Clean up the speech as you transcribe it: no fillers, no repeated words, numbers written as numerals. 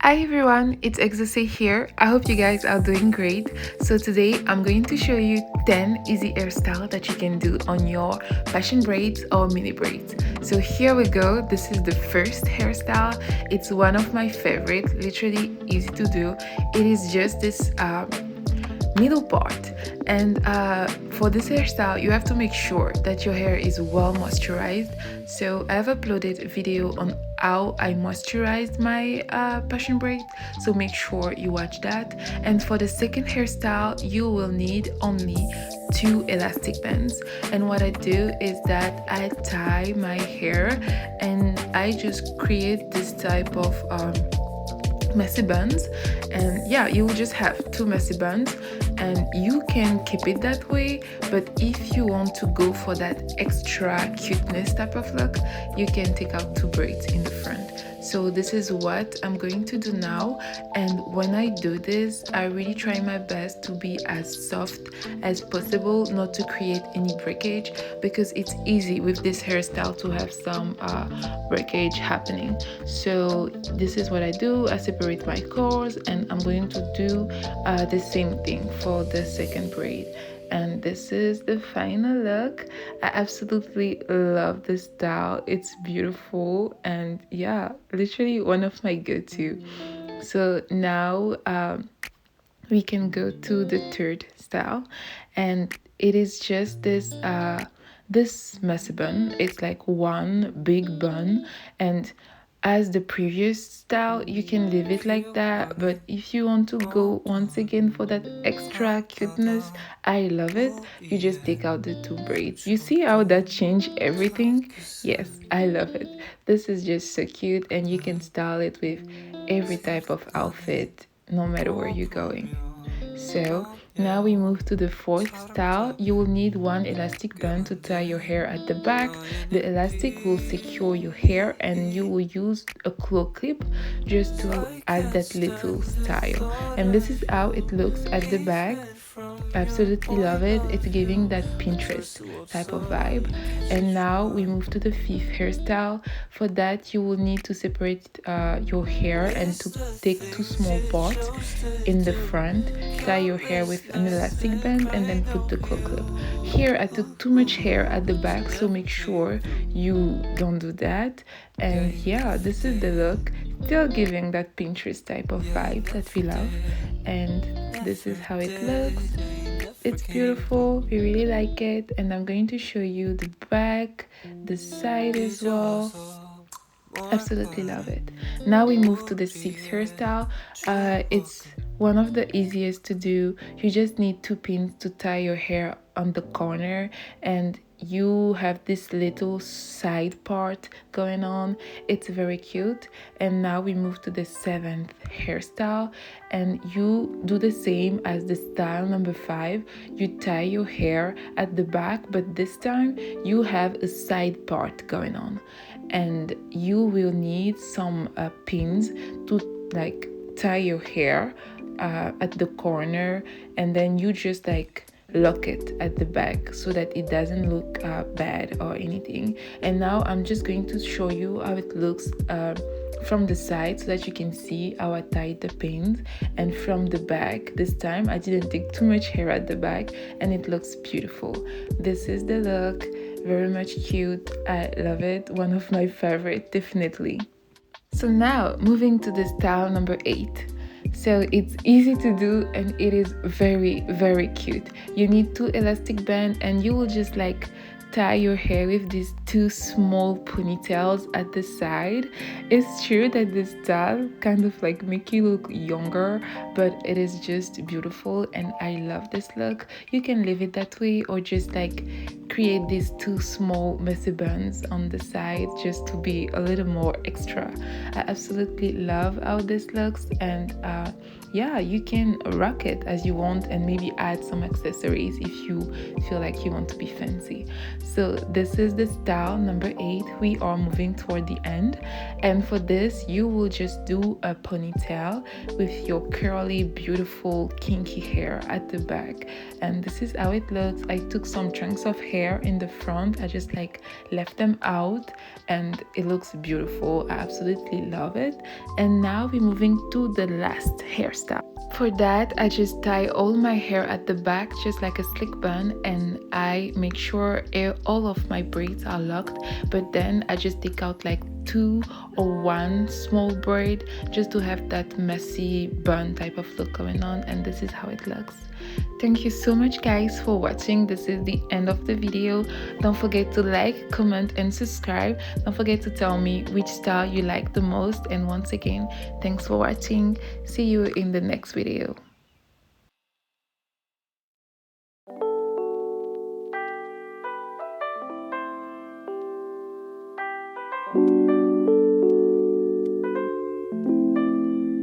Hi everyone, it's Xoxo here. I hope you guys are doing great. So today I'm going to show you 10 easy hairstyles that you can do on your fashion braids or mini braids. So here we go. This is the first hairstyle. It's one of my favorite, literally easy to do. It is just this middle part, and for this hairstyle you have to make sure that your hair is well moisturized. So I have uploaded a video on how I moisturized my passion braid, so make sure you watch that. And for the second hairstyle you will need only 2 elastic bands, and what I do is that I tie my hair and I just create this type of messy buns. And yeah, you will just have 2 messy buns and you can keep it that way, but if you want to go for that extra cuteness type of look, you can take out 2 braids in the front. So this is what I'm going to do now, and when I do this I really try my best to be as soft as possible, not to create any breakage, because it's easy with this hairstyle to have some breakage happening. So this is what I do. I separate my curls and I'm going to do the same thing for the second braid. And this is the final look. I absolutely love this style. It's beautiful, and yeah, literally one of my go-to. So now we can go to the third style, and it is just this messy bun. It's like one big bun, and as the previous style you can leave it like that, but if you want to go once again for that extra cuteness, I love it, you just take out the 2 braids. You see how that changed everything? Yes, I love it. This is just so cute, and you can style it with every type of outfit no matter where you're going. So now we move to the fourth style. You will need 1 elastic band to tie your hair at the back. The elastic will secure your hair, and you will use a claw clip just to add that little style. And this is how it looks at the back. Absolutely love it. It's giving that Pinterest type of vibe. And now we move to the fifth hairstyle. For that you will need to separate your hair and to take 2 small parts in the front. Tie your hair with an elastic band and then put the claw clip. Here I took too much hair at the back, so make sure you don't do that. And yeah, this is the look, still giving that Pinterest type of vibe that we love. And this is how it looks. It's beautiful, we really like it, and I'm going to show you the back, the side as well. Absolutely love it. Now we move to the sixth hairstyle. It's one of the easiest to do. You just need 2 pins to tie your hair on the corner, and you have this little side part going on. It's very cute. And now we move to the seventh hairstyle, and you do the same as the style number 5. You tie your hair at the back, but this time you have a side part going on, and you will need some pins to like tie your hair at the corner, and then you just like lock it at the back so that it doesn't look bad or anything. And now I'm just going to show you how it looks from the side, so that you can see how I tied the pins. And from the back, this time I didn't take too much hair at the back, and it looks beautiful. This is the look, very much cute. I love it, one of my favorite, definitely. So now moving to the style number 8. So it's easy to do and it is very cute. You need 2 elastic bands, and you will just like tie your hair with these 2 small ponytails at the side. It's true that this style kind of like make you look younger, but it is just beautiful and I love this look. You can leave it that way or just like create these 2 small messy buns on the side just to be a little more extra. I absolutely love how this looks, and yeah, you can rock it as you want and maybe add some accessories if you feel like you want to be fancy. So this is the style number 8. We are moving toward the end, and for this you will just do a ponytail with your curly beautiful kinky hair at the back, and this is how it looks. I took some chunks of hair hair in the front. I just like left them out and it looks beautiful. I absolutely love it. And now we're moving to the last hairstyle. For that, I just tie all my hair at the back just like a slick bun, and I make sure all of my braids are locked, but then I just take out like 2 or 1 small braid just to have that messy bun type of look going on, and this is how it looks. Thank you so much guys for watching. This is the end of the video. Don't forget to like, comment and subscribe. Don't forget to tell me which style you like the most, and once again, thanks for watching. See you in the next video.